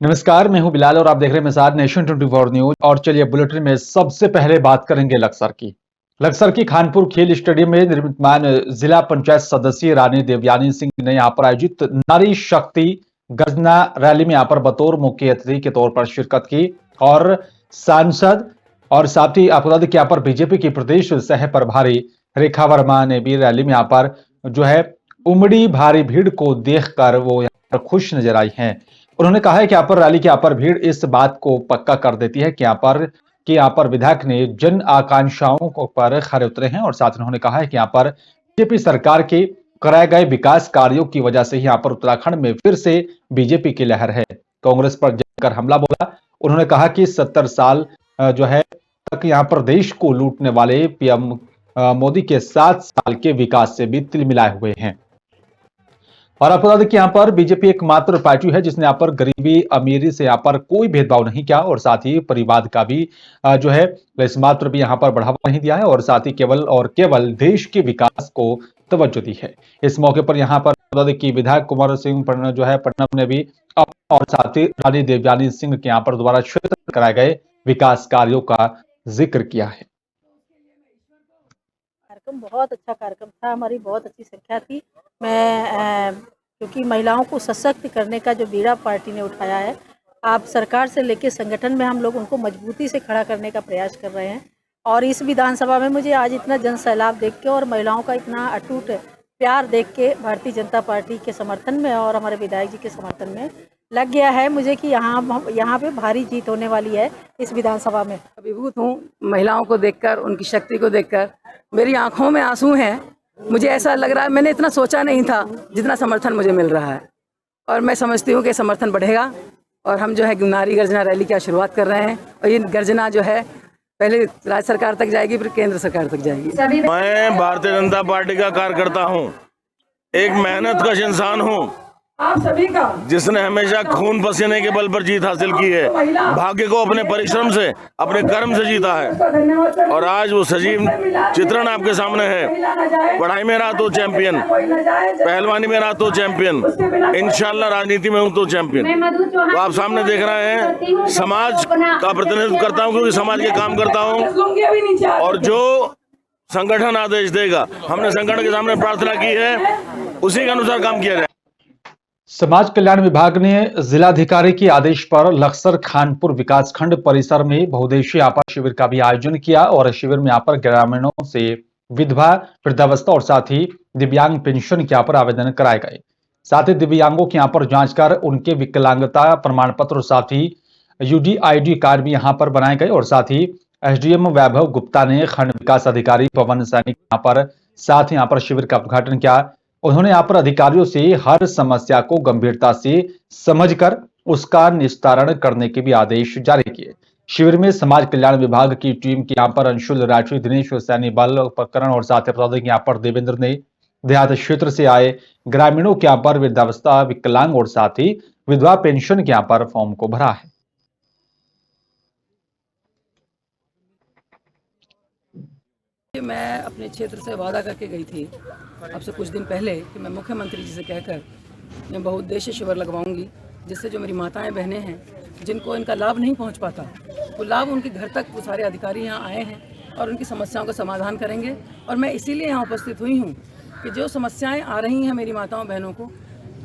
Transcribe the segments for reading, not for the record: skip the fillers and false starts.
नमस्कार, मैं हूं बिलाल और आप देख रहे हैं मेसाद नेशन 24 न्यूज। और चलिए बुलेटिन में सबसे पहले बात करेंगे लक्सर की। लक्सर की खानपुर खेल स्टेडियम में निर्मितमान जिला पंचायत सदस्य रानी देवयानी सिंह ने यहां पर आयोजित नारी शक्ति गर्जना रैली में यहां पर बतौर मुख्य अतिथि के तौर पर शिरकत की। और सांसद और साथ ही आपको बता दें कि यहाँ पर बीजेपी की प्रदेश सह प्रभारी रेखा वर्मा ने भी रैली में यहाँ पर जो है उमड़ी भारी भीड़ को देखकर वो यहाँ पर खुश नजर आई हैं। उन्होंने कहा है कि यहाँ पर रैली की यहाँ पर भीड़ इस बात को पक्का कर देती है कि यहाँ पर विधायक ने जन आकांक्षाओं को पर खरे उतरे हैं। और साथ उन्होंने कहा है कि यहाँ पर बीजेपी सरकार के कराए गए विकास कार्यों की वजह से यहाँ पर उत्तराखंड में फिर से बीजेपी की लहर है। कांग्रेस पर जमकर हमला बोला। उन्होंने कहा कि 70 साल जो है तक यहाँ पर देश को लूटने वाले पीएम मोदी के 7 साल के विकास से भी तिल मिलाए हुए हैं। और आपको बता दें कि यहाँ पर बीजेपी एकमात्र पार्टी है जिसने यहाँ पर गरीबी अमीरी से यहाँ पर कोई भेदभाव नहीं किया और साथ ही परिवाद का भी जो है इस मात्र भी यहाँ पर बढ़ावा नहीं दिया है और साथ ही केवल देश के विकास को तवज्जो दी है। इस मौके पर यहाँ पर बता दें कि विधायक कुंवर सिंह जो है पटनम ने भी और साथ ही रानी देवयानी सिंह के यहाँ पर द्वारा क्षेत्र कराए गए विकास कार्यों का जिक्र किया है। कार्यक्रम बहुत अच्छा कार्यक्रम था, हमारी बहुत अच्छी संख्या थी। मैं क्योंकि महिलाओं को सशक्त करने का जो बीड़ा पार्टी ने उठाया है, आप सरकार से लेकर संगठन में हम लोग उनको मजबूती से खड़ा करने का प्रयास कर रहे हैं। और इस विधानसभा में मुझे आज इतना जन सैलाब देख के और महिलाओं का इतना अटूट प्यार देख के भारतीय जनता पार्टी के समर्थन में और हमारे विधायक जी के समर्थन में लग गया है मुझे कि यहाँ पे भारी जीत होने वाली है इस विधानसभा में। अभिभूत हूँ महिलाओं को देखकर, उनकी शक्ति को देखकर मेरी आंखों में आंसू हैं। मुझे ऐसा लग रहा है मैंने इतना सोचा नहीं था जितना समर्थन मुझे मिल रहा है और मैं समझती हूँ कि समर्थन बढ़ेगा। और हम जो है नारी गर्जना रैली की शुरुआत कर रहे हैं और ये गर्जना जो है पहले राज्य सरकार तक जाएगी फिर केंद्र सरकार तक जाएगी। मैं भारतीय जनता पार्टी का कार्यकर्ता हूँ, एक मेहनतकश इंसान हूँ आप सभी का जिसने हमेशा खून पसीने के बल पर जीत हासिल की है, भाग्य को अपने परिश्रम से अपने कर्म से जीता है। और आज वो सजीव चित्रण आपके सामने है। पढ़ाई में रहा तो चैंपियन, पहलवानी में रहा तो चैंपियन, इंशाल्लाह राजनीति में हूँ तो चैंपियन। तो आप सामने देख रहे हैं समाज का प्रतिनिधित्व करता हूँ क्योंकि समाज के काम करता हूँ और जो संगठन आदेश देगा, हमने संगठन के सामने प्रार्थना की है, उसी के अनुसार काम किया जाए। समाज कल्याण विभाग ने जिलाधिकारी के आदेश पर लक्सर खानपुर विकासखंड परिसर में बहुउद्देशीय आपात शिविर का भी आयोजन किया। और शिविर में यहाँ पर ग्रामीणों से विधवा, वृद्धावस्था और साथ ही दिव्यांग पेंशन के यहाँ पर आवेदन कराए गए। साथ ही दिव्यांगों के यहाँ पर जांच कर उनके विकलांगता प्रमाण पत्र और साथ ही UDID कार्ड भी यहाँ पर बनाए गए। और साथ ही SDM वैभव गुप्ता ने खंड विकास अधिकारी पवन सैनिक यहाँ पर शिविर का उद्घाटन किया। उन्होंने यहाँ पर अधिकारियों से हर समस्या को गंभीरता से समझकर उसका निस्तारण करने के भी आदेश जारी किए। शिविर में समाज कल्याण विभाग की टीम की यहाँ पर अंशुल राठी, दिनेश सैनी, बल उपकरण और साथ ही यहाँ पर देवेंद्र ने देहात क्षेत्र से आए ग्रामीणों के यहाँ पर वृद्धावस्था, विकलांग और साथ ही विधवा पेंशन के यहाँ पर फॉर्म को भरा है। मैं अपने क्षेत्र से वादा करके गई थी अब से कुछ दिन पहले कि मैं मुख्यमंत्री जी से कहकर मैं बहुउद्देशीय शिविर लगवाऊंगी, जिससे जो मेरी माताएं बहनें हैं जिनको इनका लाभ नहीं पहुंच पाता, वो लाभ उनके घर तक वो सारे अधिकारी यहाँ आए हैं और उनकी समस्याओं का समाधान करेंगे। और मैं इसीलिए यहाँ उपस्थित हुई हूँ कि जो समस्याएँ आ रही हैं मेरी माताओं बहनों को,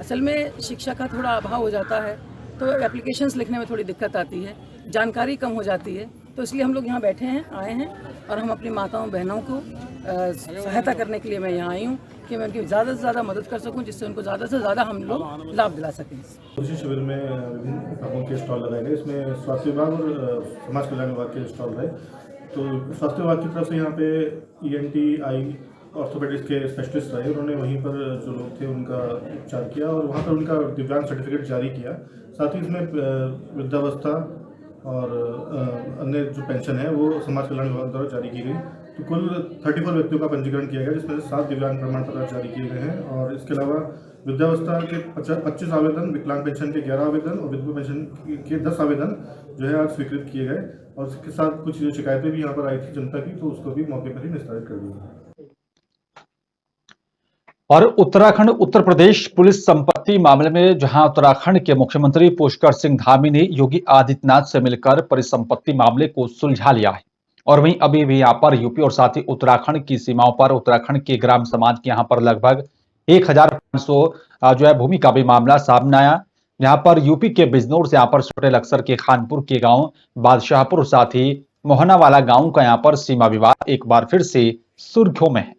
असल में शिक्षा का थोड़ा अभाव हो जाता है तो एप्लीकेशंस लिखने में थोड़ी दिक्कत आती है, जानकारी कम हो जाती है। तो इसलिए हम लोग यहाँ बैठे हैं, आए हैं और हम अपनी माताओं बहनों को सहायता करने के लिए मैं यहाँ आई हूँ कि मैं उनकी ज़्यादा से ज़्यादा मदद कर सकूँ, जिससे उनको ज़्यादा से ज़्यादा हम लोग लाभ दिला सकें। उसी शिविर में विभिन्न विभागों के स्टॉल लगाए गए। इसमें स्वास्थ्य विभाग और समाज कल्याण विभाग के स्टॉल रहे। तो स्वास्थ्य विभाग की तरफ से यहाँ पे ENT, आई ऑर्थोपेडिक्स के स्पेशलिस्ट रहे। उन्होंने वहीं पर जो लोग थे उनका उपचार किया और वहाँ पर उनका दिव्यांग सर्टिफिकेट जारी किया। साथ ही इसमें वृद्धावस्था और अन्य जो पेंशन है वो समाज कल्याण विभाग द्वारा जारी की गई। तो कुल 34 व्यक्तियों का पंजीकरण किया गया, जिसमें से 7 दिव्यांग प्रमाण पत्र जारी किए गए हैं। और इसके अलावा वृद्धावस्था के 25 आवेदन, विकलांग पेंशन के 11 आवेदन और विधवा पेंशन के 10 आवेदन जो है आज स्वीकृत किए गए। और इसके साथ कुछ शिकायतें भी यहाँ पर आई थी जनता की, तो उसको भी मौके पर ही निस्तारित कर दिया। और उत्तराखंड उत्तर प्रदेश पुलिस संपत्ति परिसंपत्ति मामले में जहां उत्तराखंड के मुख्यमंत्री पुष्कर सिंह धामी ने योगी आदित्यनाथ से मिलकर परिसंपत्ति मामले को सुलझा लिया है, और वहीं अभी भी यहां पर यूपी और साथ ही उत्तराखंड की सीमाओं पर उत्तराखंड के ग्राम समाज के यहां पर लगभग 1500 जो है भूमि का भी मामला सामने आया। यहाँ पर यूपी के बिजनौर से यहाँ पर छोटे लक्सर के खानपुर के गांव बादशाहपुर साथ ही मोहनावाला गांव का यहाँ पर सीमा विवाद एक बार फिर से सुर्खियों में है।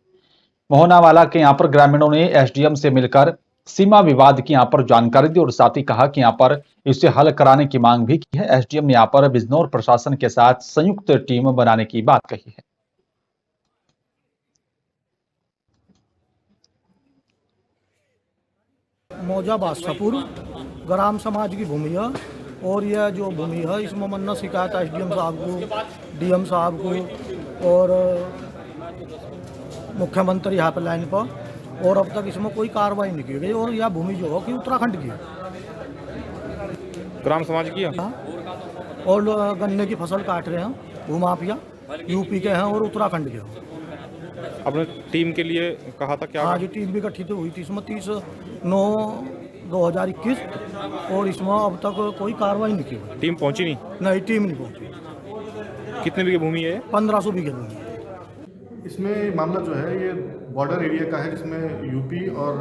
मोहनावाला के यहाँ पर ग्रामीणों ने एसडीएम से मिलकर सीमा विवाद की यहाँ पर जानकारी दी और साथ ही कहा कि यहाँ पर इसे हल कराने की मांग भी की है। एसडीएम ने यहाँ पर बिजनौर प्रशासन के साथ संयुक्त टीम बनाने की बात कही है। मौजा बादशाहपुर ग्राम समाज की भूमि है और यह जो भूमि है इसमें मन्ना शिकायत एसडीएम साहब को, डीएम साहब को और मुख्यमंत्री यहाँ पर लाइन पर, और अब तक इसमें कोई कार्रवाई नहीं की गई। और यह भूमि जो है कि उत्तराखंड की है, ग्राम समाज की है। और गन्ने की फसल काट रहे हैं भूमाफिया, यूपी के हैं और उत्तराखंड के हैं। आपने टीम के लिए कहा था क्या? हाँ जी, टीम भी गठित हुई थी इसमें 30/9/2021 और इसमें अब तक कोई कार्रवाई नहीं की हुई। टीम पहुंची नहीं? नहीं, टीम नहीं पहुंची। कितने बीघे भूमि है? 1500 बीघे भूमि। इसमें मामला जो है ये बॉर्डर एरिया का है, जिसमें यूपी और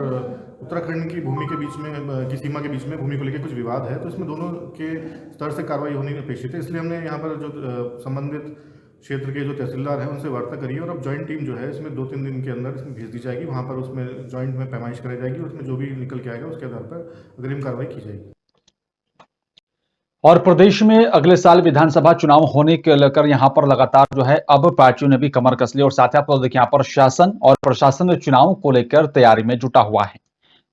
उत्तराखंड की भूमि के बीच में की सीमा के बीच में भूमि को लेकर कुछ विवाद है। तो इसमें दोनों के स्तर से कार्रवाई होनी अपेक्षित है, इसलिए हमने यहाँ पर जो संबंधित क्षेत्र के जो तहसीलदार हैं उनसे वार्ता करी है और अब जॉइंट टीम जो है इसमें 2-3 दिन के अंदर इसमें भेज दी जाएगी। वहाँ पर उसमें जॉइंट में पैमाइश कराई जाएगी और उसमें जो भी निकल के आएगा उसके आधार पर अग्रिम कार्रवाई की जाएगी। और प्रदेश में अगले साल विधानसभा चुनाव होने के लेकर यहां पर लगातार जो है अब पार्टियों ने भी कमर कस ली और साथ ही आप देखिए यहां पर शासन और प्रशासन चुनाव को लेकर तैयारी में जुटा हुआ है।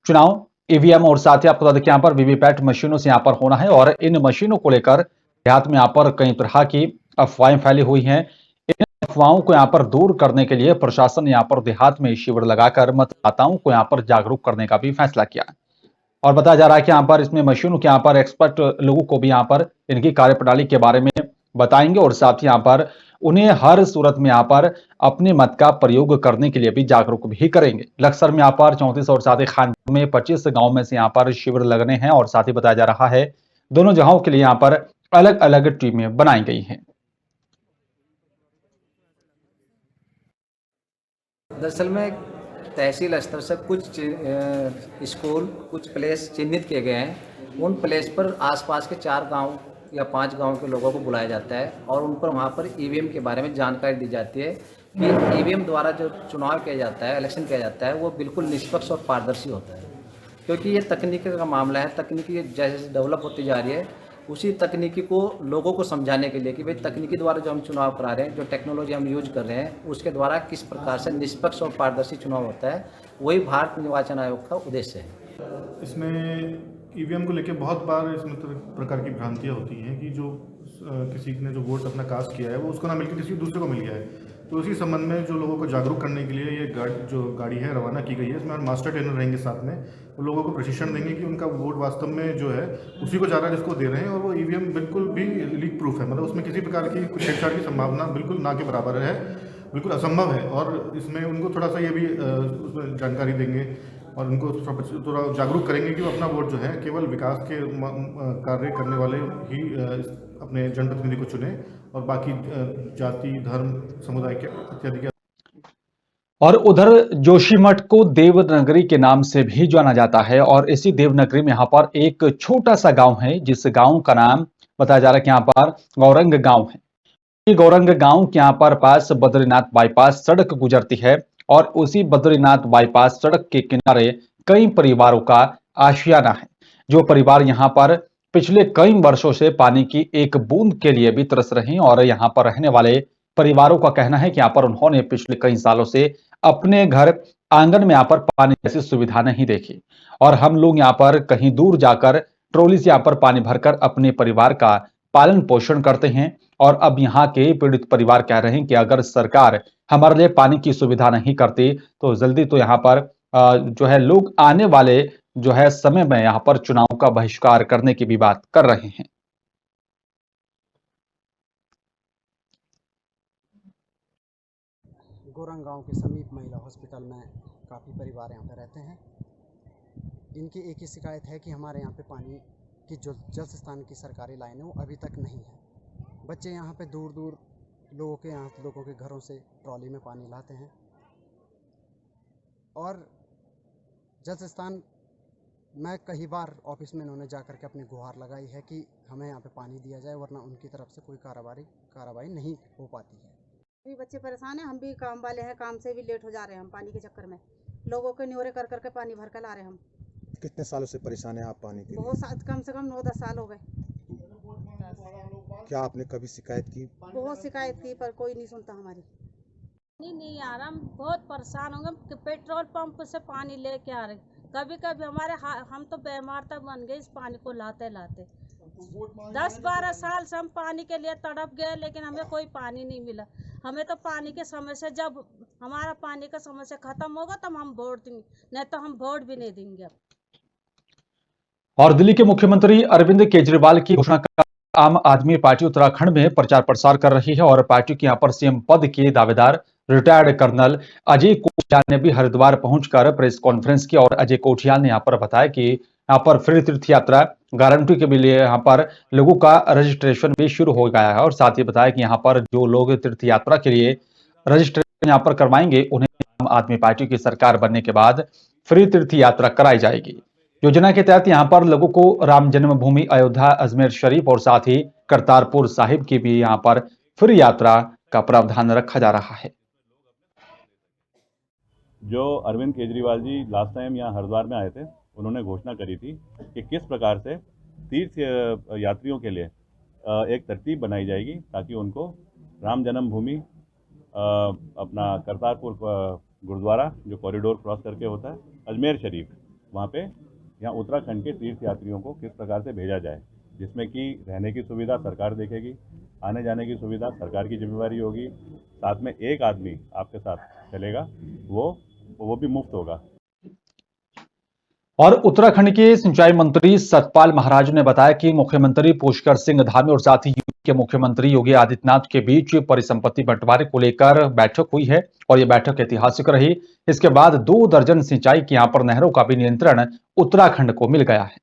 चुनाव ईवीएम और साथ ही आपको देखिए यहां पर वीवीपैट मशीनों से यहां पर होना है और इन मशीनों को लेकर देहात में यहां पर कई तरह की अफवाहें फैली हुई हैं। इन अफवाहों को यहां पर दूर करने के लिए प्रशासन ने यहां पर देहात में शिविर लगाकर मतदाताओं को यहां पर जागरूक करने का भी फैसला किया है। और बताया जा रहा है कि यहाँ पर इसमें मशीनों के यहाँ पर एक्सपर्ट लोगों को भी यहाँ पर इनकी कार्यप्रणाली के बारे में बताएंगे और साथ ही यहाँ पर उन्हें हर सूरत में यहाँ पर अपने मत का प्रयोग करने के लिए भी जागरूक भी करेंगे। लक्सर में यहाँ पर 34 और साथ ही खानपुर में 25 गांव में से यहाँ पर शिविर लगने हैं और साथ ही बताया जा रहा है दोनों जगहों के लिए यहाँ पर अलग अलग टीमें बनाई गई हैं। दरअसल में तहसील स्तर से कुछ स्कूल, कुछ प्लेस चिन्हित किए गए हैं। उन प्लेस पर आसपास के 4 गांव या 5 गांव के लोगों को बुलाया जाता है और उन पर वहां पर ईवीएम के बारे में जानकारी दी जाती है कि ईवीएम द्वारा जो चुनाव किया जाता है, इलेक्शन किया जाता है, वो बिल्कुल निष्पक्ष और पारदर्शी होता है। क्योंकि ये तकनीकी का मामला है, तकनीकी जैसे डेवलप होती जा रही है उसी तकनीकी को लोगों को समझाने के लिए कि भाई तकनीकी द्वारा जो हम चुनाव करा रहे हैं, जो टेक्नोलॉजी हम यूज कर रहे हैं, उसके द्वारा किस प्रकार से निष्पक्ष और पारदर्शी चुनाव होता है, वही भारत निर्वाचन आयोग का उद्देश्य है। इसमें ईवीएम को लेकर बहुत बार इसमें प्रकार की भ्रांतियाँ होती हैं कि जो किसी ने जो वोट अपना कास्ट किया है वो उसको ना मिलकर किसी दूसरे को मिल गया है। तो उसी संबंध में जो लोगों को जागरूक करने के लिए ये गाड़ी है रवाना की गई है। इसमें मास्टर ट्रेनर रहेंगे साथ में, वो लोगों को प्रशिक्षण देंगे कि उनका वोट वास्तव में जो है उसी को जा रहा है जिसको दे रहे हैं, और वो ईवीएम बिल्कुल भी लीक प्रूफ है, मतलब उसमें किसी प्रकार की कुछ छेड़छाड़ की संभावना बिल्कुल ना के बराबर है, बिल्कुल असंभव है। और इसमें उनको थोड़ा सा ये भी उसमें जानकारी देंगे और उनको थोड़ा जागरूक करेंगे कि वो अपना वोट जो है केवल विकास के कार्य करने वाले ही अपने जनप्रतिनिधि को चुने और बाकी जाति, धर्म, समुदाय के इत्यादि। और उधर जोशीमठ को देवनगरी के नाम से भी जाना जाता है और इसी देवनगरी में यहाँ पर एक छोटा सा गांव है जिस गांव का नाम बताया जा रहा है कि यहाँ पर गौरंग गांव है। गौरंग गांव के यहाँ पर पास बद्रीनाथ बाईपास सड़क गुजरती है और उसी बद्रीनाथ बाईपास सड़क के किनारे कई परिवारों का आशियाना है। जो परिवार यहाँ पर पिछले कई वर्षों से पानी की एक बूंद के लिए भी तरस रहे हैं और यहाँ पर रहने वाले परिवारों का कहना है कि यहाँ पर उन्होंने पिछले कई सालों से अपने घर आंगन में यहाँ पर पानी जैसी सुविधा नहीं देखी और हम लोग यहाँ पर कहीं दूर जाकर ट्रॉली से यहाँ पर पानी भरकर अपने परिवार का पालन पोषण करते हैं। और अब यहाँ के पीड़ित परिवार कह रहे हैं कि अगर सरकार हमारे लिए पानी की सुविधा नहीं करती तो जल्दी तो यहाँ पर जो है लोग आने वाले जो है समय में यहाँ पर चुनाव का बहिष्कार करने की भी बात कर रहे हैं। गोरंग गांव के समीप महिला हॉस्पिटल में काफ़ी परिवार यहाँ पे रहते हैं। इनकी एक ही शिकायत है कि हमारे यहाँ पे पानी की जो जल स्थान की सरकारी लाइन है वो अभी तक नहीं है। बच्चे यहाँ पे दूर दूर लोगों के घरों से ट्रॉली में पानी लाते हैं और जल स्थान मैं कई बार ऑफिस में इन्होंने जाकर के अपनी गुहार लगाई है कि हमें यहाँ पे पानी दिया जाए, वरना उनकी तरफ से कोई कार्रवाई नहीं हो पाती है। भी बच्चे परेशान हैं, हम भी काम वाले हैं, काम से भी लेट हो जा रहे हैं हम पानी के चक्कर में। लोगों के न्योरे कर करके पानी भर कर ला रहे हैं हम। कितने सालों से परेशान हैं आप पानी के लिए? बहुत कम से कम 9-10 साल हो गए। क्या आपने कभी शिकायत की? बहुत शिकायत की पर कोई नहीं सुनता हमारी। नहीं आ रहा, हम बहुत परेशान हो गए। पेट्रोल पंप से पानी लेके आ रहे, कभी कभी हम तो बीमार तक बन गए इस पानी को लाते लाते। 10-12 साल से हम पानी के लिए तड़प गए, लेकिन हमें कोई पानी नहीं मिला। हमें तो पानी के समस्या, जब हमारा पानी का समस्या खत्म होगा तब हम वोट देंगे, नहीं तो हम वोट भी नहीं देंगे। और दिल्ली के मुख्यमंत्री अरविंद केजरीवाल की घोषणा का आम आदमी पार्टी उत्तराखंड में प्रचार प्रसार कर रही है और पार्टी के यहाँ पर सीएम पद के दावेदार रिटायर्ड कर्नल अजय कोठियाल ने भी हरिद्वार पहुंचकर प्रेस कॉन्फ्रेंस की और अजय कोठियाल ने यहाँ पर बताया कि यहाँ पर फ्री तीर्थ यात्रा गारंटी के लिए यहाँ पर लोगों का रजिस्ट्रेशन भी शुरू हो गया है और साथ ही बताया कि यहाँ पर जो लोग तीर्थ यात्रा के लिए रजिस्ट्रेशन यहाँ पर करवाएंगे उन्हें आम आदमी पार्टी की सरकार बनने के बाद फ्री तीर्थ यात्रा कराई जाएगी। योजना के तहत यहाँ पर लोगों को राम जन्मभूमि अयोध्या, अजमेर शरीफ और साथ ही करतारपुर साहिब की भी यहाँ पर फ्री यात्रा का प्रावधान रखा जा रहा है। जो अरविंद केजरीवाल जी लास्ट टाइम यहाँ हरिद्वार में आए थे, उन्होंने घोषणा करी थी कि किस प्रकार से तीर्थ यात्रियों के लिए एक तरतीब बनाई जाएगी ताकि उनको राम जन्मभूमि, अपना करतारपुर गुरुद्वारा जो कॉरिडोर क्रॉस करके होता है, अजमेर शरीफ, वहाँ पे यहाँ उत्तराखंड के तीर्थ यात्रियों को किस प्रकार से भेजा जाए, जिसमें कि रहने की सुविधा सरकार देखेगी, आने जाने की सुविधा सरकार की जिम्मेवारी होगी, साथ में एक आदमी आपके साथ चलेगा, वो भी मुफ्त होगा। और उत्तराखंड के सिंचाई मंत्री सतपाल महाराज ने बताया कि मुख्यमंत्री पुष्कर सिंह धामी और साथ ही यूपी के मुख्यमंत्री योगी आदित्यनाथ के बीच परिसंपत्ति बंटवारे को लेकर बैठक हुई है और यह बैठक ऐतिहासिक रही। इसके बाद 2 दर्जन सिंचाई की यहाँ पर नहरों का भी नियंत्रण उत्तराखंड को मिल गया है।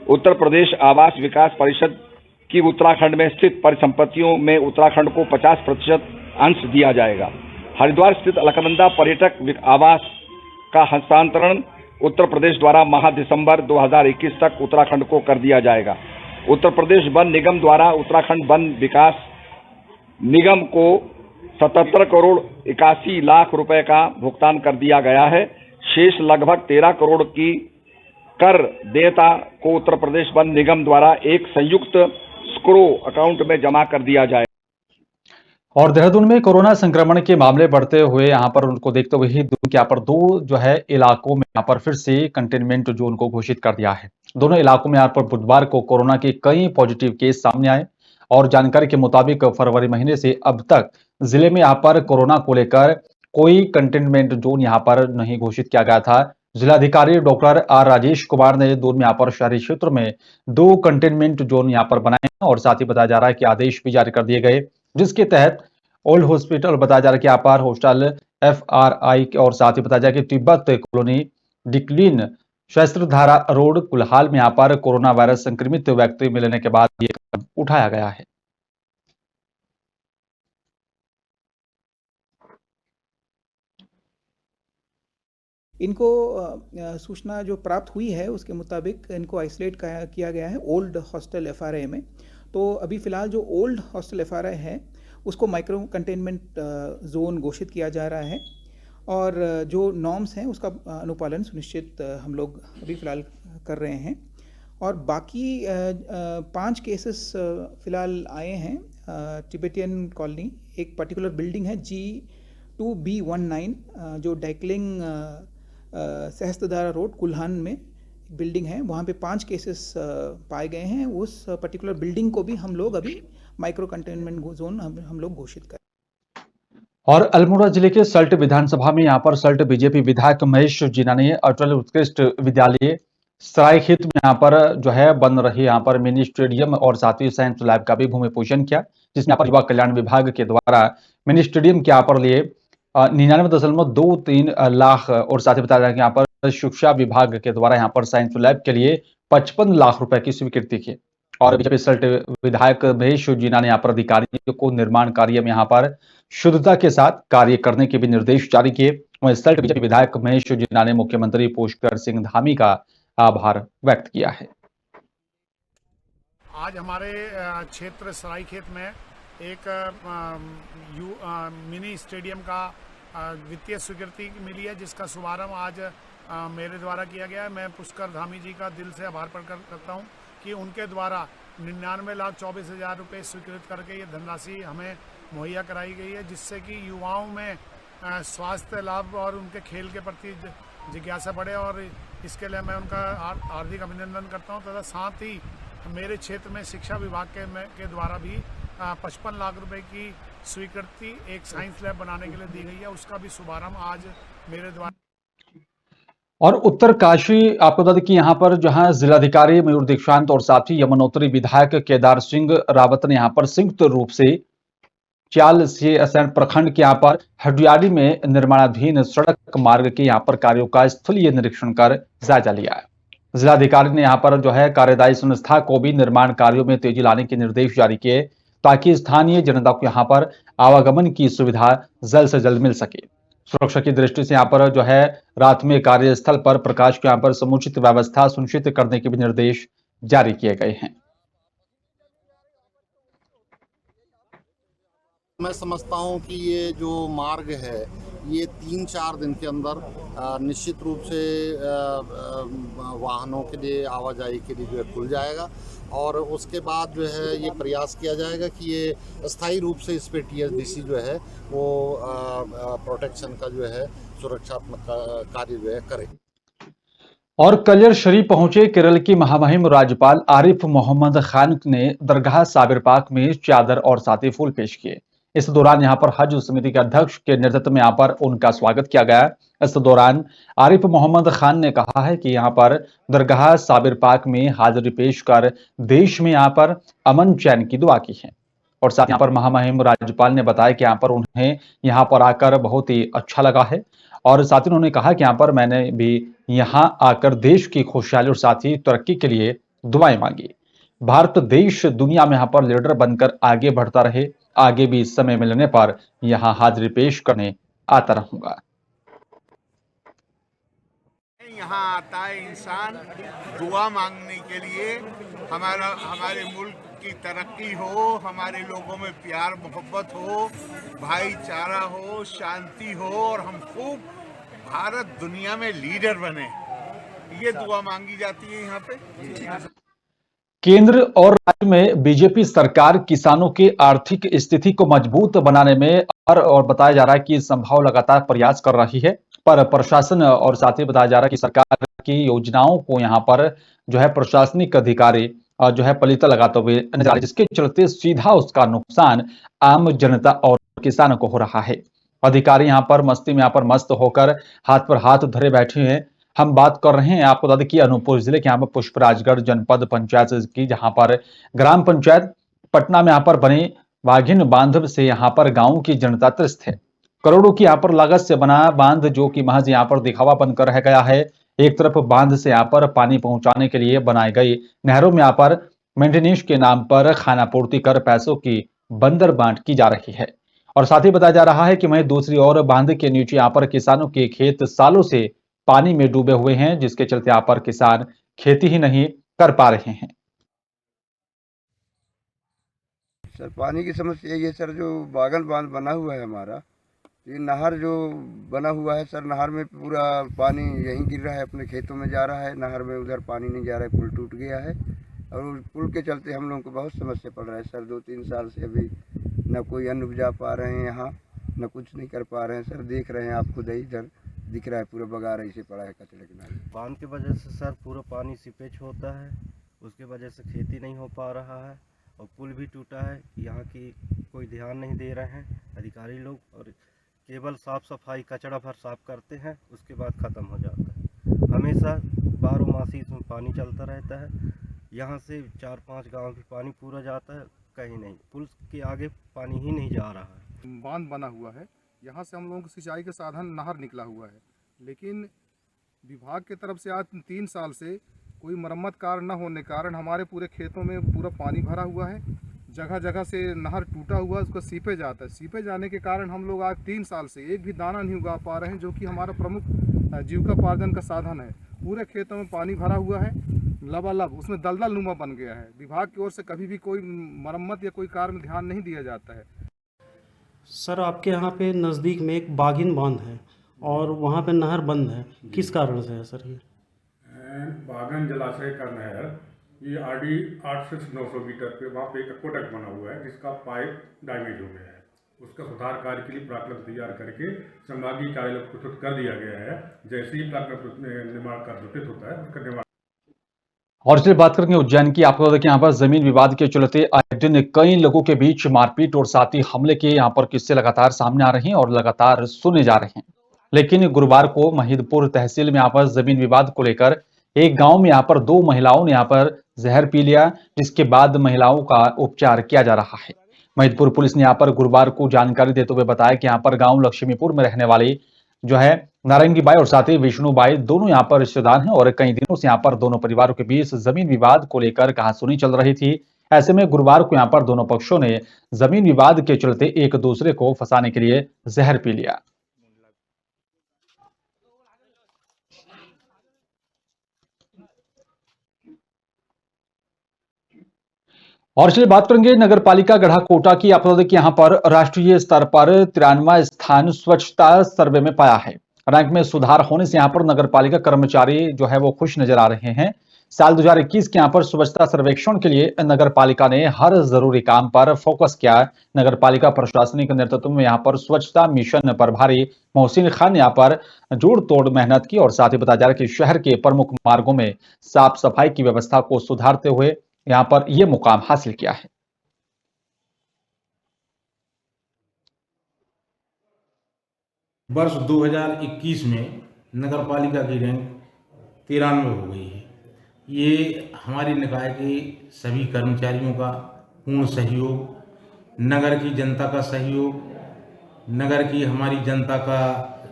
उत्तर प्रदेश आवास विकास परिषद की उत्तराखंड में स्थित परिसंपत्तियों में उत्तराखंड को 50% अंश दिया जाएगा। हरिद्वार स्थित अलकनंदा पर्यटक आवास का हस्तांतरण उत्तर प्रदेश द्वारा माह दिसंबर 2021 तक उत्तराखंड को कर दिया जाएगा। उत्तर प्रदेश वन निगम द्वारा उत्तराखंड वन विकास निगम को 77 करोड़ 81 लाख रुपए का भुगतान कर दिया गया है। शेष लगभग 13 करोड़ की कर देयता को उत्तर प्रदेश वन निगम द्वारा एक संयुक्त स्क्रो अकाउंट में जमा कर दिया जाए। और देहरादून में कोरोना संक्रमण के मामले बढ़ते हुए यहाँ पर उनको देखते हुए ही यहाँ पर 2 जो है इलाकों में यहाँ पर फिर से कंटेनमेंट जोन को घोषित कर दिया है। दोनों इलाकों में यहाँ पर बुधवार को कोरोना के कई पॉजिटिव केस सामने आए और जानकारी के मुताबिक फरवरी महीने से अब तक जिले में यहाँ पर कोरोना को लेकर कोई कंटेनमेंट जोन यहाँ पर नहीं घोषित किया गया था। जिलाधिकारी डॉक्टर आर राजेश कुमार ने दून में यहाँ पर शहरी क्षेत्र में 2 कंटेनमेंट जोन यहाँ पर बनाए हैं और साथ ही बताया जा रहा है कि आदेश भी जारी कर दिए गए, जिसके तहत ओल्ड हॉस्पिटल बताया जा रहा है कि यहाँ पर हॉस्टल FRI और साथ ही बताया जा रहा है कि तिब्बत कॉलोनी, डिक्लीन, शस्त्रधारा रोड, कुलहाल में यहाँ पर कोरोना वायरस संक्रमित व्यक्ति मिलने के बाद ये कदम उठाया गया है। इनको सूचना जो प्राप्त हुई है उसके मुताबिक इनको आइसोलेट किया गया है ओल्ड हॉस्टल FRI में। तो अभी फ़िलहाल जो ओल्ड हॉस्टल FRI है उसको माइक्रो कंटेनमेंट जोन घोषित किया जा रहा है और जो नॉर्म्स हैं उसका अनुपालन सुनिश्चित हम लोग अभी फ़िलहाल कर रहे हैं। और बाकी 5 केसेस फ़िलहाल आए हैं तिब्बतियन कॉलोनी, एक पर्टिकुलर बिल्डिंग है G2B19 जो डाइकलिंग सहस्त्रधारा रोड कुल्हान में बिल्डिंग है, वहाँ पे 5 केसेस पाए गए हैं। उस पर्टिकुलर बिल्डिंग को भी हम लोग अभी माइक्रो कंटेनमेंट जोन हम लोग घोषित करें। और अल्मोड़ा जिले के सल्ट विधानसभा में यहाँ पर सल्ट बीजेपी विधायक महेश जीना ने अटल उत्कृष्ट विद्यालय सरायखेत में यहाँ पर जो है बन रही यहाँ पर मिनी स्टेडियम और साथ ही साइंस लैब का भी भूमि पूजन किया, जिसमें यहाँ पर युवा कल्याण विभाग के द्वारा मिनी स्टेडियम के यहाँ पर लिए 99.23 लाख और साथ ही बताया जाए कि यहाँ पर शिक्षा विभाग के द्वारा यहाँ पर साइंस लैब के लिए 55 लाख रुपए की स्वीकृति की। और बीजेपी सल्ट विधायक महेश जीना ने यहाँ पर अधिकारियों को निर्माण कार्य में यहाँ पर शुद्धता के साथ कार्य करने के भी निर्देश जारी किए। वहीं सल्ट बीजेपी विधायक महेश जीना ने मुख्यमंत्री पुष्कर सिंह धामी का आभार व्यक्त किया है। आज हमारे क्षेत्र सरायखेत में एक मिनी स्टेडियम का वित्तीय स्वीकृति मिली है, जिसका शुभारंभ आज मेरे द्वारा किया गया है। मैं पुष्कर धामी जी का दिल से आभार प्रकट करता हूं कि उनके द्वारा 99,24,000 रुपये स्वीकृत करके ये धनराशि हमें मुहैया कराई गई है, जिससे कि युवाओं में स्वास्थ्य लाभ और उनके खेल के प्रति जिज्ञासा बढ़े। और इसके लिए मैं उनका हार्दिक अभिनंदन करता हूं तथा साथ ही मेरे क्षेत्र में शिक्षा विभाग के द्वारा भी 55 लाख रुपए की स्वीकृति एक साइंस लैब बनाने के लिए दी गई है, उसका भी शुभारंभ आज मेरे द्वारा। और उत्तरकाशी आपको बता दें कि यहाँ पर जहां जिलाधिकारी मयूर दीक्षांत और साथ ही यमुनोत्री विधायक केदार सिंह रावत ने यहाँ पर संयुक्त रूप से चाल से प्रखंड के यहाँ पर हडियाली में निर्माणाधीन सड़क मार्ग के यहाँ पर कार्यों का स्थलीय निरीक्षण कर जायजा लिया है। जिलाधिकारी ने यहाँ पर कार्यदायी संस्था को भी निर्माण कार्यों में तेजी लाने के निर्देश जारी किए, ताकि स्थानीय जनता को यहाँ पर आवागमन की सुविधा जल्द से जल्द मिल सके। सुरक्षा की दृष्टि से यहाँ पर रात में कार्यस्थल पर प्रकाश के यहाँ पर समुचित व्यवस्था सुनिश्चित करने के भी निर्देश जारी किए गए हैं। मैं समझता हूँ कि ये जो मार्ग है ये 3-4 दिन के अंदर निश्चित रूप से वाहनों के लिए आवाजाही के लिए जो है खुल जाएगा, और उसके बाद जो है ये प्रयास किया जाएगा कि ये स्थायी रूप से इस पे TSDC जो है वो प्रोटेक्शन का जो है सुरक्षात्मक कार्य जो है करे। और कलियर शरीफ पहुंचे केरल की महामहिम राज्यपाल आरिफ मोहम्मद खान ने दरगाह साबिर पाक में चादर और साथी फूल पेश किए। इस दौरान यहां पर हज समिति के अध्यक्ष के नेतृत्व में यहां पर उनका स्वागत किया गया। इस दौरान आरिफ मोहम्मद खान ने कहा है कि यहां पर दरगाह साबिर पाक में हाजिरी पेश कर देश में यहां पर अमन चैन की दुआ की है। और साथ यहां पर महामहिम राज्यपाल ने बताया कि यहां पर उन्हें यहां पर आकर बहुत ही अच्छा लगा है, और साथ ही उन्होंने कहा कि यहां पर मैंने भी यहां आकर देश की खुशहाली और साथ ही तरक्की के लिए दुआएं मांगी। भारत देश दुनिया में यहाँ पर लीडर बनकर आगे बढ़ता रहे, आगे भी समय मिलने पर यहाँ हाजिरी पेश करने आता रहूंगा। यहाँ आता है इंसान दुआ मांगने के लिए, हमारे मुल्क की तरक्की हो, हमारे लोगों में प्यार मोहब्बत हो, भाईचारा हो, शांति हो, और हम खूब भारत दुनिया में लीडर बने, ये दुआ मांगी जाती है यहाँ पे। केंद्र और राज्य में बीजेपी सरकार किसानों की आर्थिक स्थिति को मजबूत बनाने में और बताया जा रहा है कि संभव लगातार प्रयास कर रही है, पर प्रशासन और साथ ही बताया जा रहा है कि सरकार की योजनाओं को यहाँ पर प्रशासनिक अधिकारी पलीता लगाते हुए नजर आ रहे, जिसके चलते सीधा उसका नुकसान आम जनता और किसानों को हो रहा है। अधिकारी यहाँ पर मस्ती में मस्त होकर हाथ पर हाथ धरे बैठे हैं। हम बात कर रहे हैं आपको बता दें कि अनूपपुर जिले के यहाँ पर पुष्पराजगढ़ जनपद पंचायत की, जहां पर ग्राम पंचायत पटना में यहाँ पर बने वाघिन बांध से यहाँ पर गांव की जनता त्रस्त है। करोड़ों की यहाँ पर लागत से बना बांध जो कि महज यहाँ पर दिखावा बनकर रह गया है। एक तरफ बांध से यहाँ पर पानी पहुंचाने के लिए बनाई गई नहरों में यहाँ पर मेंटेनेंस के नाम पर खानापूर्ति कर पैसों की बंदर बांट की जा रही है। और साथ ही बताया जा रहा है कि वहीं दूसरी ओर बांध के नीचे यहाँ पर किसानों के खेत सालों से पानी में डूबे हुए हैं, जिसके चलते यहाँ पर किसान खेती ही नहीं कर पा रहे हैं। सर पानी की समस्या ये सर, जो बागल बांध बना हुआ है हमारा, ये नहर जो बना हुआ है सर, नहर में पूरा पानी यहीं गिर रहा है, अपने खेतों में जा रहा है, नहर में उधर पानी नहीं जा रहा है, पुल टूट गया है, और पुल के चलते हम लोगों को बहुत समस्या पड़ रहा है सर। 2-3 साल से अभी न कोई अन्न उपजा पा रहे हैं यहाँ, न कुछ नहीं कर पा रहे हैं सर। देख रहे हैं आप खुद ही, इधर दिख रहा है पूरा बगार ऐसे पड़ा है कचरे किनारे। बांध की वजह से सर पूरा पानी सीपेज होता है, उसके वजह से खेती नहीं हो पा रहा है, और पुल भी टूटा है। यहाँ की कोई ध्यान नहीं दे रहे हैं अधिकारी लोग, और केवल साफ सफाई कचरा भर साफ करते हैं, उसके बाद ख़त्म हो जाता है। हमेशा 12 मासी इसमें पानी चलता रहता है। यहाँ से 4-5 गाँव भी पानी पूरा जाता है, कहीं नहीं, पुल के आगे पानी ही नहीं जा रहा है। बांध बना हुआ है, यहाँ से हम लोगों को सिंचाई के साधन नहर निकला हुआ है, लेकिन विभाग की तरफ से आज 3 साल से कोई मरम्मत कार्य न होने के कारण हमारे पूरे खेतों में पूरा पानी भरा हुआ है। जगह जगह से नहर टूटा हुआ है, उसका सीपेज आता है। सीपेज जाने के कारण हम लोग आज 3 साल से एक भी दाना नहीं उगा पा रहे हैं, जो कि हमारा प्रमुख जीविकोपार्जन का साधन है। पूरे खेतों में पानी भरा हुआ है, लबालब उसमें दलदल नुमा बन गया है। विभाग की ओर से कभी भी कोई मरम्मत या कोई कार्य में ध्यान नहीं दिया जाता है। सर, आपके यहाँ पे नज़दीक में एक बाघिन बांध है और वहाँ पे नहर बंद है, किस कारण से है सर ये? बागन जलाशय का नहर ये आरडी 800 से 900 मीटर पे वहाँ पे एक एक्वाडक्ट बना हुआ है, जिसका पाइप डैमेज हो गया है। उसका सुधार कार्य के लिए प्राकृत तैयार करके संभागीय कार्यालय को प्रस्तुत कर दिया गया है। जैसे ही प्राकृत निर्माण कार्य स्वीकृत होता है उसका निर्माण। और इसलिए बात करेंगे उज्जैन की। आपको बता दें कि यहाँ पर जमीन विवाद के चलते आए दिन कई लोगों के बीच मारपीट और साथ ही हमले के यहाँ पर किस्से लगातार सामने आ रहे हैं और लगातार सुने जा रहे हैं। लेकिन गुरुवार को महिदपुर तहसील में यहाँ पर जमीन विवाद को लेकर एक गांव में यहाँ पर 2 महिलाओं ने यहाँ पर जहर पी लिया, जिसके बाद महिलाओं का उपचार किया जा रहा है। महिदपुर पुलिस ने यहाँ पर गुरुवार को जानकारी देते हुए बताया कि यहाँ पर गांव लक्ष्मीपुर में रहने वाली जो है नारंगीबाई और साथ ही विष्णुबाई दोनों यहाँ पर रिश्तेदार हैं और कई दिनों से यहाँ पर दोनों परिवारों के बीच जमीन विवाद को लेकर कहासुनी चल रही थी। ऐसे में गुरुवार को यहाँ पर दोनों पक्षों ने जमीन विवाद के चलते एक दूसरे को फंसाने के लिए जहर पी लिया। और चलिए बात करेंगे नगर पालिका गढ़ा कोटा की। आपको बता दें कि यहाँ पर राष्ट्रीय स्तर पर 93वां स्थान स्वच्छता सर्वे में पाया है। रैंक में सुधार होने से यहाँ पर नगर पालिका कर्मचारी जो है वो खुश नजर आ रहे हैं। साल 2021 के यहाँ पर स्वच्छता सर्वेक्षण के लिए नगर पालिका ने हर जरूरी काम पर फोकस किया। नगर पालिका प्रशासनिक नेतृत्व में यहाँ पर स्वच्छता मिशन प्रभारी मोहसिन खान ने यहाँ पर जोड़ तोड़ मेहनत की और साथ ही बताया जा रहा है कि शहर के प्रमुख मार्गों में साफ सफाई की व्यवस्था को सुधारते हुए यहाँ पर यह मुकाम हासिल किया है। वर्ष 2021 में नगर पालिका की रैंक 93 हो गई है। ये हमारी निकाय के सभी कर्मचारियों का पूर्ण सहयोग, नगर की जनता का सहयोग, नगर की हमारी जनता का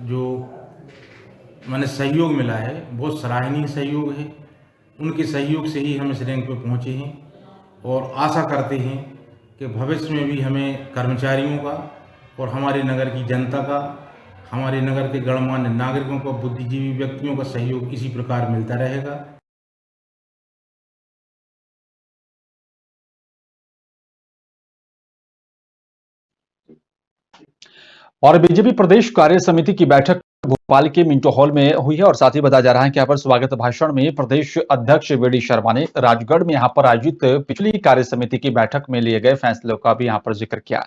जो माने सहयोग मिला है, बहुत सराहनीय सहयोग है। उनके सहयोग से ही हम इस रैंक पे पहुँचे हैं और आशा करते हैं कि भविष्य में भी हमें कर्मचारियों का और हमारे नगर की जनता का, हमारे नगर के गणमान्य नागरिकों को, बुद्धिजीवी व्यक्तियों का सहयोग इसी प्रकार मिलता रहेगा। और बीजेपी प्रदेश कार्य समिति की बैठक भोपाल के मिंटो हॉल में हुई है और साथ ही बताया जा रहा है कि यहाँ पर स्वागत भाषण में प्रदेश अध्यक्ष वीडी शर्मा ने राजगढ़ में यहाँ पर आयोजित पिछली कार्य समिति की बैठक में लिए गए फैसलों का भी यहाँ पर जिक्र किया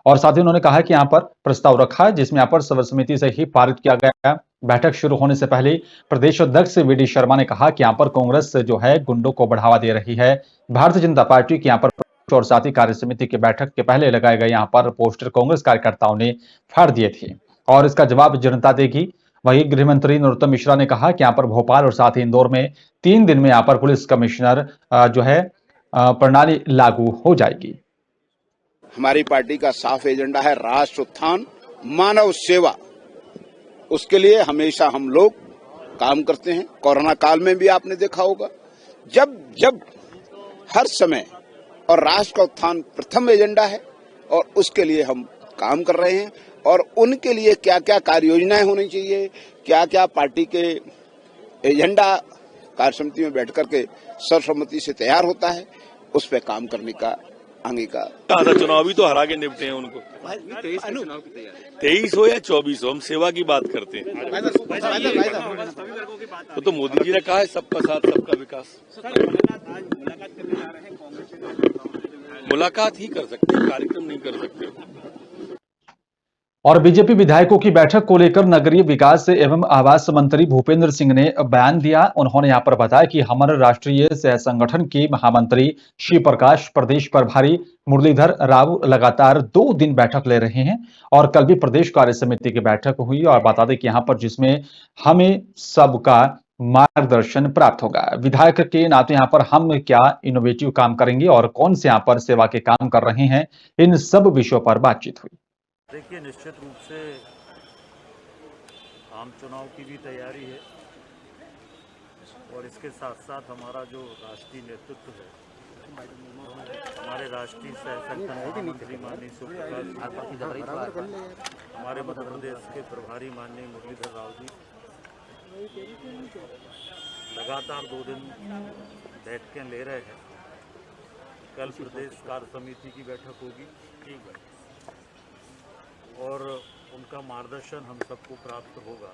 और साथ ही उन्होंने कहा कि यहाँ पर प्रस्ताव रखा जिसमें यहाँ पर सर्वसम्मति से ही पारित किया गया। बैठक शुरू होने से पहले प्रदेश अध्यक्ष वीडी शर्मा ने कहा कि यहाँ पर कांग्रेस जो है गुंडों को बढ़ावा दे रही है। भारतीय जनता पार्टी की यहाँ पर और साथ ही कार्य समिति की बैठक के पहले लगाए गए यहाँ पर पोस्टर कांग्रेस कार्यकर्ताओं ने फाड़ दिए थे और इसका जवाब जनता देगी। वहीं गृह मंत्री नरोत्तम मिश्रा ने कहा कि यहाँ पर भोपाल और साथ ही इंदौर में 3 दिन में यहाँ पर पुलिस कमिश्नर जो है प्रणाली लागू हो जाएगी। हमारी पार्टी का साफ एजेंडा है राष्ट्र उत्थान, मानव सेवा। उसके लिए हमेशा हम लोग काम करते हैं। कोरोना काल में भी आपने देखा होगा, जब हर समय और राष्ट्र का उत्थान प्रथम एजेंडा है और उसके लिए हम काम कर रहे हैं और उनके लिए क्या क्या कार्य योजनाएं होनी चाहिए, क्या क्या पार्टी के एजेंडा कार्य समिति में बैठ करके सर्वसम्मति से तैयार होता है, उस पर काम करने का आगे का चुनाव भी तो हरा के निपटे हैं उनको। 23 हो या 24 हो, हम सेवा की बात करते हैं। तो मोदी जी ने कहा है सबका साथ सबका विकास। मुलाकात ही कर सकते हैं, कार्यक्रम नहीं कर सकते। और बीजेपी विधायकों की बैठक को लेकर नगरीय विकास एवं आवास मंत्री भूपेंद्र सिंह ने बयान दिया। उन्होंने यहां पर बताया कि हमारे राष्ट्रीय सह संगठन के महामंत्री शिव प्रकाश, प्रदेश प्रभारी मुरलीधर राव लगातार 2 दिन बैठक ले रहे हैं और कल भी प्रदेश कार्य समिति की बैठक हुई और बता दें कि यहां पर जिसमें हमें सबका मार्गदर्शन प्राप्त होगा। विधायक के नाते यहाँ पर हम क्या इनोवेटिव काम करेंगे और कौन से यहाँ पर सेवा के काम कर रहे हैं, इन सब विषयों पर बातचीत हुई। देखिए, निश्चित रूप से आम चुनाव की भी तैयारी है और इसके साथ साथ हमारा जो राष्ट्रीय नेतृत्व है, हमारे राष्ट्रीय सह संगठन महामंत्री माननीय सुप्रकाश, हमारे मध्य प्रदेश के प्रभारी माननीय मुरलीधर राव जी लगातार 2 दिन बैठकें ले रहे हैं। कल प्रदेश कार्य समिति की बैठक होगी और उनका मार्गदर्शन हम सबको प्राप्त होगा।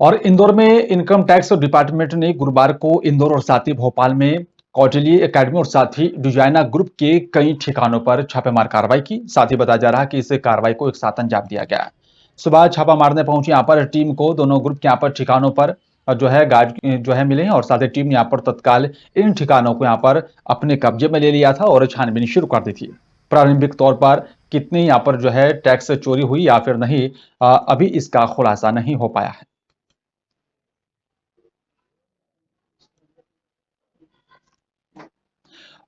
और इंदौर में इनकम टैक्स डिपार्टमेंट ने गुरुवार को इंदौर और साथ ही भोपाल में कौटिल्य एकेडमी और साथ ही डिजाइना ग्रुप के कई ठिकानों पर छापेमार कार्रवाई की। साथ ही बताया जा रहा है कि इस कार्रवाई को एक साथ अंजाम दिया गया। सुबह छापा मारने पहुंची यहाँ पर टीम को दोनों ग्रुप के यहाँ पर ठिकानों पर गार्ड मिले हैं और साथ ही टीम ने यहाँ पर तत्काल इन ठिकानों को यहाँ पर अपने कब्जे में ले लिया था और छानबीन शुरू कर दी थी। प्रारंभिक तौर पर कितनी यहाँ पर टैक्स चोरी हुई या फिर नहीं, अभी इसका खुलासा नहीं हो पाया है।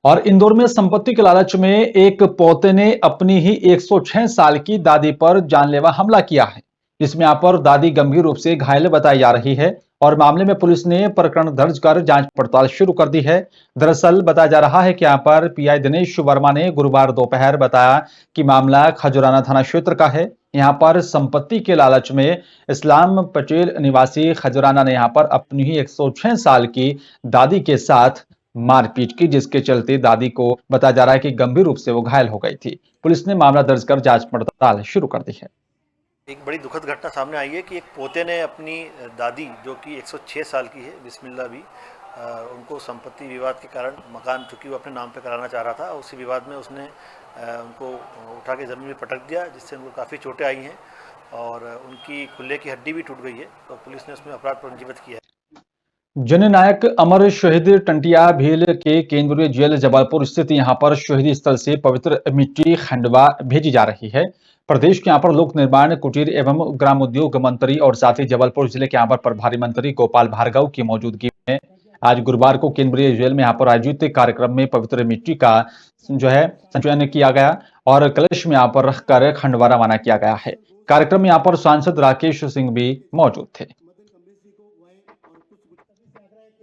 और इंदौर में संपत्ति के लालच में एक पोते ने अपनी ही 106 साल की दादी पर जानलेवा हमला किया है, जिसमें यहाँ पर दादी गंभीर रूप से घायल बताई जा रही है और मामले में पुलिस ने प्रकरण दर्ज कर जांच पड़ताल शुरू कर दी है। दरअसल बताया जा रहा है कि यहाँ पर पीआई दिनेश वर्मा ने गुरुवार दोपहर बताया कि मामला खजुराना थाना क्षेत्र का है। यहाँ पर संपत्ति के लालच में इस्लाम पटेल निवासी खजुराना ने यहाँ पर अपनी ही 106 साल की दादी के साथ मारपीट की, जिसके चलते दादी को बताया जा रहा है कि गंभीर रूप से वो घायल हो गई थी। पुलिस ने मामला दर्ज कर जांच पड़ताल शुरू कर दी है। एक बड़ी दुखद घटना सामने आई है कि एक पोते ने अपनी दादी जो कि 106 साल की है, बिस्मिल्लाह भी, उनको संपत्ति विवाद के कारण मकान चूँकि वो अपने नाम पे कराना चाह रहा था, उसी विवाद में उसने उनको उठा के ज़मीन में पटक दिया, जिससे उनको काफ़ी चोटें आई हैं और उनकी खुले की हड्डी भी टूट गई है। तो पुलिस ने उसमें अपराध पंजीबद्ध किया है। जननायक अमर शहीद टंटिया भील के केंद्रीय जेल जबलपुर स्थित यहां पर शहीदी स्थल से पवित्र मिट्टी खंडवा भेजी जा रही है। प्रदेश के यहां पर लोक निर्माण, कुटीर एवं ग्रामोद्योग मंत्री और साथ ही जबलपुर जिले के यहां पर प्रभारी मंत्री गोपाल भार्गव की मौजूदगी में आज गुरुवार को केंद्रीय जेल में यहां पर आयोजित कार्यक्रम में पवित्र मिट्टी का संचयन किया गया और कलश में यहां पर रखकर खंडवा रवाना किया गया है। कार्यक्रम में यहां पर सांसद राकेश सिंह भी मौजूद थे।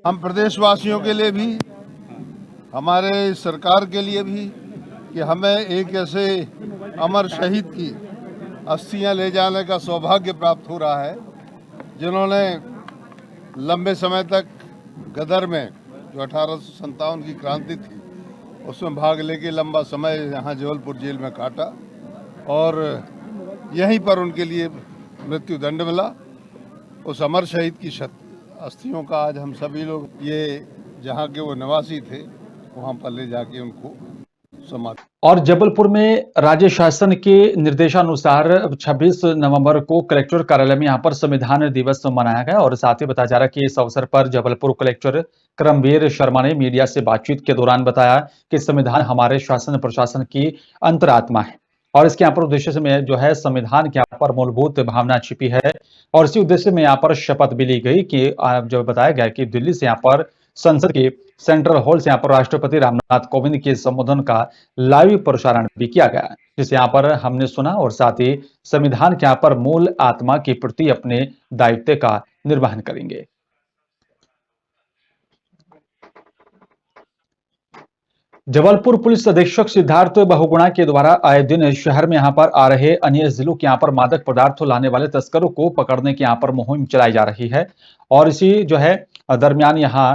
हम प्रदेशवासियों के लिए भी, हमारे सरकार के लिए भी कि हमें एक ऐसे अमर शहीद की अस्थियां ले जाने का सौभाग्य प्राप्त हो रहा है, जिन्होंने लंबे समय तक गदर में जो 1857 की क्रांति थी उसमें भाग लेके लंबा समय यहाँ जबलपुर जेल में काटा और यहीं पर उनके लिए मृत्यु दंड मिला। उस अमर शहीद की अस्थियों का आज हम सभी लोग ये जहाँ के वो निवासी थे वहाँ पर ले जाके उनको समाप्त। और जबलपुर में राज्य शासन के निर्देशानुसार 26 नवंबर को कलेक्टर कार्यालय में यहाँ पर संविधान दिवस मनाया गया और साथ ही बताया जा रहा है कि इस अवसर पर जबलपुर कलेक्टर करमवीर शर्मा ने मीडिया से बातचीत के दौरान बताया कि संविधान हमारे शासन प्रशासन की अंतरात्मा है और इसके यहाँ पर उद्देश्य से संविधान के यहाँ पर मूलभूत भावना छिपी है और इसी उद्देश्य में यहाँ पर शपथ भी ली गई कि जो बताया गया कि दिल्ली से यहाँ पर संसद के सेंट्रल हॉल से यहाँ पर राष्ट्रपति रामनाथ कोविंद के संबोधन का लाइव प्रसारण भी किया गया, जिसे यहाँ पर हमने सुना और साथ ही संविधान के यहाँ पर मूल आत्मा के प्रति अपने दायित्व का निर्वहन करेंगे। जबलपुर पुलिस अधीक्षक सिद्धार्थ बहुगुणा के द्वारा आए दिन शहर में यहाँ पर आ रहे अन्य जिलों के यहाँ पर मादक पदार्थों लाने वाले तस्करों को पकड़ने की यहाँ पर मुहिम चलाई जा रही है और इसी दरमियान यहाँ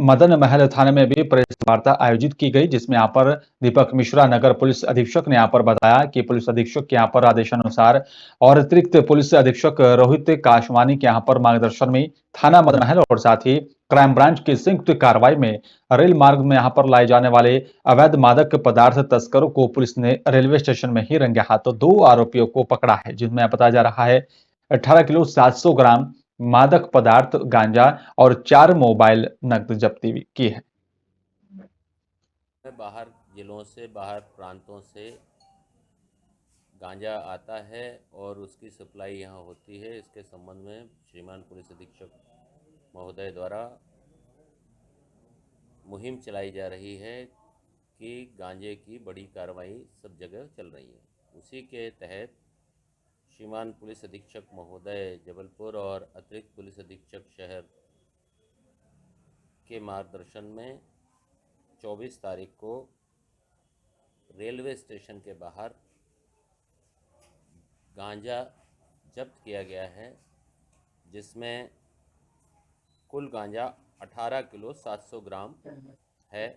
मदन महल थाने में भी प्रेस वार्ता आयोजित की गई, जिसमें यहाँ पर दीपक मिश्रा नगर पुलिस अधीक्षक ने यहाँ पर बताया कि पुलिस अधीक्षक के यहाँ पर आदेशानुसार और अतिरिक्त पुलिस अधीक्षक रोहित काशवानी के यहाँ पर मार्गदर्शन में थाना मदन महल और साथ ही क्राइम ब्रांच की संयुक्त कार्रवाई में रेल मार्ग में यहाँ पर लाए जाने वाले अवैध मादक पदार्थ तस्करों को पुलिस ने रेलवे स्टेशन में ही रंगे हाथों 2 आरोपियों को पकड़ा है, जिनमें बताया जा रहा है 18 किलो 700 ग्राम मादक पदार्थ गांजा और 4 मोबाइल नकद जब्ती की है। बाहर जिलों से, बाहर प्रांतों से गांजा आता है और उसकी सप्लाई यहाँ होती है। इसके संबंध में श्रीमान पुलिस अधीक्षक महोदय द्वारा मुहिम चलाई जा रही है कि गांजे की बड़ी कार्रवाई सब जगह चल रही है। उसी के तहत श्रीमान पुलिस अधीक्षक महोदय जबलपुर और अतिरिक्त पुलिस अधीक्षक शहर के मार्गदर्शन में 24 तारीख को रेलवे स्टेशन के बाहर गांजा जब्त किया गया है, जिसमें कुल गांजा 18 किलो 700 ग्राम है।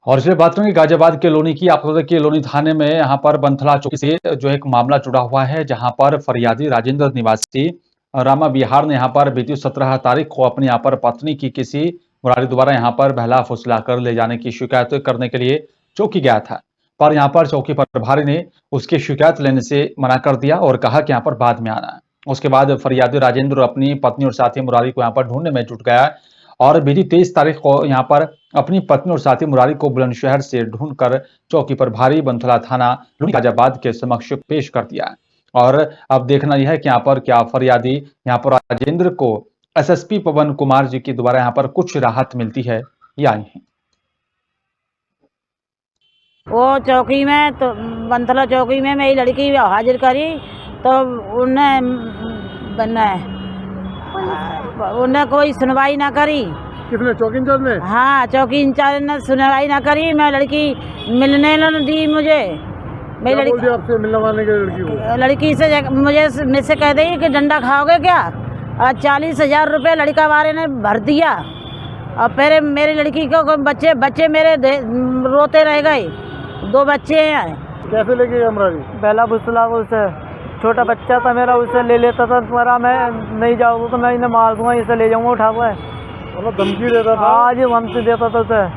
और इसलिए बात करेंगे गाजियाबाद के लोनी की। आपको बता दें कि लोनी थाने में यहाँ पर बंथला चौकी से जो एक मामला जुड़ा हुआ है, जहां पर फरियादी राजेंद्र निवासी रामा बिहार ने यहाँ पर बीती 17 तारीख को अपनी यहाँ पर पत्नी की किसी मुरारी द्वारा यहाँ पर बहला फुसला कर ले जाने की शिकायत करने के लिए चौकी गया था, पर यहाँ पर चौकी प्रभारी ने उसकी शिकायत लेने से मना कर दिया और कहा कि यहाँ पर बाद में आना है। उसके बाद फरियादी राजेंद्र अपनी पत्नी और साथी मुरारी को यहाँ पर ढूंढने में जुट गया और बीती 23 तारीख को यहाँ पर अपनी पत्नी और साथी मुरारी को बुलंदशहर से ढूंढकर चौकी प्रभारी बंथला थाना गाजियाबाद के समक्ष पेश कर दिया। और अब देखना यह है कि यहाँ पर क्या फरियादी यहाँ पर राजेंद्र को एसएसपी पवन कुमार जी के द्वारा यहाँ पर कुछ राहत मिलती है या नहीं। वो चौकी में तो बंथला चौकी में मेरी लड़की हाजिर करी तो उन्हें कोई सुनवाई ना करी। किसने? चौकी इंचार्ज ने? हाँ, चौकी इंचार्ज ने सुनवाई ना करी। मैं लड़की मिलने न दी मुझे। मैं लड़की आपसे मिलने वाले के लड़की को लड़की से मुझसे कह दी कि डंडा खाओगे क्या, और 40,000 रुपये लड़का वाले ने भर दिया। और फिर मेरी लड़की को बच्चे मेरे रोते रह गए। 2 बच्चे हैं। कैसे लेके गया मुरारी? पहला फुसला उसे छोटा बच्चा था मेरा, उसे ले लेता था। तुम्हारा मैं नहीं जाऊँगा तो मैं इन्हें मार दूंगा, इसे ले जाऊँगा उठा हुआ है। मतलब धमकी देता था? हाँ जी, हमसे देता था उसे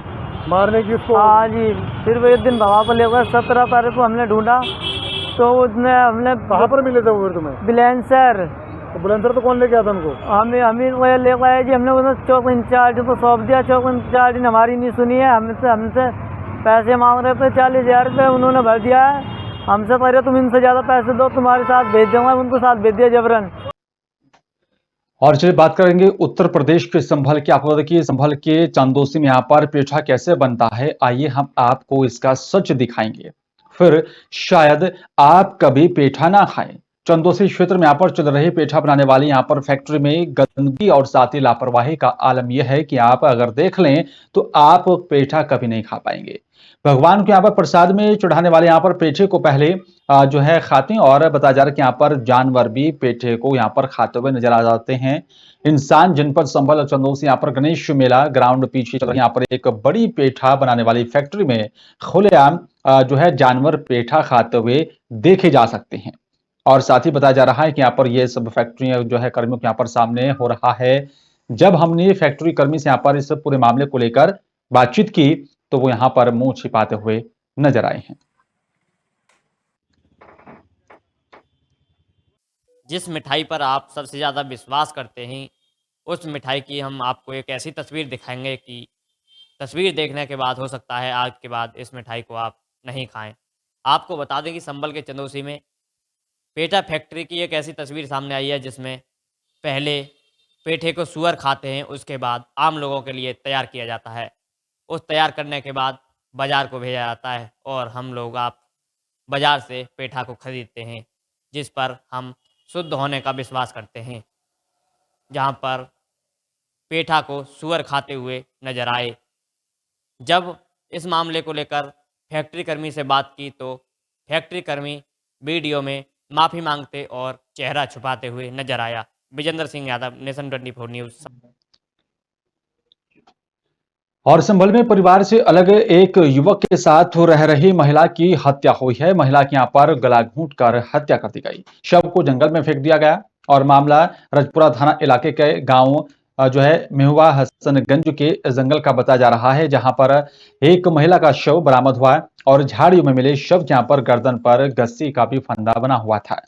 मारने की उसको। हाँ जी। फिर वो एक दिन भवा पर ले गए। 17 तारीख को हमने ढूंढा तो उसने हमने कहाँ पर मिले थे वो फिर तुम्हें? बुलंदशहर। तो बुलंदशहर तो कौन लेके आया था उनको? हमें वो ले गए जी। हमने उन्हें चौक इंचार्ज को सौंप दिया। चौक इंचार्ज ने हमारी नहीं सुनी है। हमसे पैसे मांग रहे थे 40,000 रुपये, उन्होंने भर दिया है। हमसे कह रहे तुम इनसे ज़्यादा पैसे दो, तुम्हारे साथ भेज दूंगा। उनको साथ भेज दिया जबरन। और चलिए बात करेंगे उत्तर प्रदेश के संभल की। आपको बता कि संभल के चांदोसी में यहाँ पर पेठा कैसे बनता है, आइए हम आपको इसका सच दिखाएंगे, फिर शायद आप कभी पेठा ना खाएं। चंदोसी क्षेत्र में यहाँ पर चल रही पेठा बनाने वाली यहाँ पर फैक्ट्री में गंदगी और साथ ही लापरवाही का आलम यह है कि आप अगर देख लें तो आप पेठा कभी नहीं खा पाएंगे। भगवान को यहाँ पर प्रसाद में चढ़ाने वाले यहाँ पर पेठे को पहले जो है खाते हैं और बताया जा रहा है कि यहाँ पर जानवर भी पेठे को यहाँ पर खाते हुए नजर आ जाते हैं। इंसान जनपद संभल और चंदोसी यहाँ पर गणेश मेला ग्राउंड पीछे चल रही यहाँ पर एक बड़ी पेठा बनाने वाली फैक्ट्री में खुलेआम जो है जानवर पेठा खाते हुए देखे जा सकते हैं। और साथ ही बताया जा रहा है कि यहाँ पर ये सब फैक्ट्री जो है कर्मियों के यहाँ पर सामने हो रहा है। जब हमने फैक्ट्री कर्मी से यहाँ पर इस पूरे मामले को लेकर बातचीत की तो वो यहाँ पर मुंह छिपाते हुए नजर आए हैं। जिस मिठाई पर आप सबसे ज़्यादा विश्वास करते हैं, उस मिठाई की हम आपको एक ऐसी तस्वीर दिखाएंगे कि तस्वीर देखने के बाद हो सकता है आज के बाद इस मिठाई को आप नहीं खाएं। आपको बता दें कि संभल के चंदोसी में पेठा फैक्ट्री की एक ऐसी तस्वीर सामने आई है जिसमें पहले पेठे को सुअर खाते हैं, उसके बाद आम लोगों के लिए तैयार किया जाता है। उस तैयार करने के बाद बाज़ार को भेजा जाता है और हम लोग आप बाज़ार से पेठा को खरीदते हैं, जिस पर हम शुद्ध होने का विश्वास करते हैं। जहां पर पेठा को सुअर खाते हुए नजर आए। जब इस मामले को लेकर फैक्ट्री कर्मी से बात की तो फैक्ट्री कर्मी वीडियो में माफ़ी मांगते और चेहरा छुपाते हुए नजर आया। Vijender Singh Yadav, nation 24 news. और संभल में परिवार से अलग एक युवक के साथ रह रही महिला की हत्या हुई है। महिला के यहाँ पर गला घूंट कर हत्या कर दी गई। शव को जंगल में फेंक दिया गया और मामला रजपुरा थाना इलाके के गांव जो है मेहुआ हसनगंज के जंगल का बताया जा रहा है, जहां पर एक महिला का शव बरामद हुआ और झाड़ियों में मिले शव के यहाँ पर गर्दन पर गस्सी का भी फंदा बना हुआ था।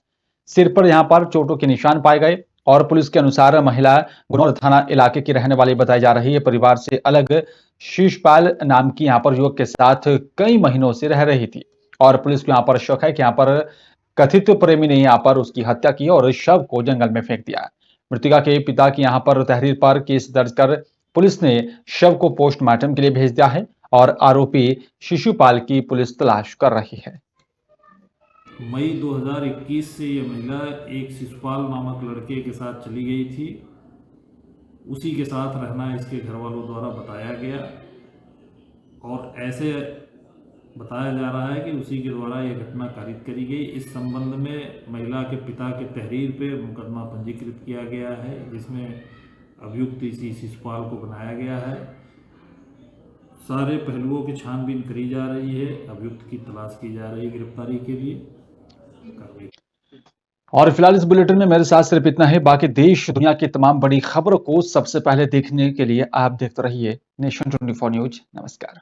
सिर पर यहाँ पर चोटों के निशान पाए गए और पुलिस के अनुसार महिला गुनौर थाना इलाके की रहने वाली बताई जा रही है। परिवार से अलग शीशपाल नाम की यहाँ पर युवक के साथ कई महीनों से रह रही थी और पुलिस को यहाँ पर शक है कि यहाँ पर कथित प्रेमी ने यहाँ पर उसकी हत्या की और शव को जंगल में फेंक दिया। मृतका के पिता की यहाँ पर तहरीर पर केस दर्ज कर पुलिस ने शव को पोस्टमार्टम के लिए भेज दिया है और आरोपी शिशुपाल की पुलिस तलाश कर रही है। मई 2021 से ये महिला एक शिशुपाल नामक लड़के के साथ चली गई थी। उसी के साथ रहना इसके घर वालों द्वारा बताया गया और ऐसे बताया जा रहा है कि उसी के द्वारा यह घटना कारित करी गई। इस संबंध में महिला के पिता के तहरीर पे मुकदमा पंजीकृत किया गया है, जिसमें अभियुक्त इसी शिशुपाल को बनाया गया है। सारे पहलुओं की छानबीन करी जा रही है, अभियुक्त की तलाश की जा रही है गिरफ्तारी के लिए। और फिलहाल इस बुलेटिन में मेरे साथ सिर्फ इतना ही। बाकी देश दुनिया की तमाम बड़ी खबरों को सबसे पहले देखने के लिए आप देखते रहिए नेशन 24 न्यूज। नमस्कार।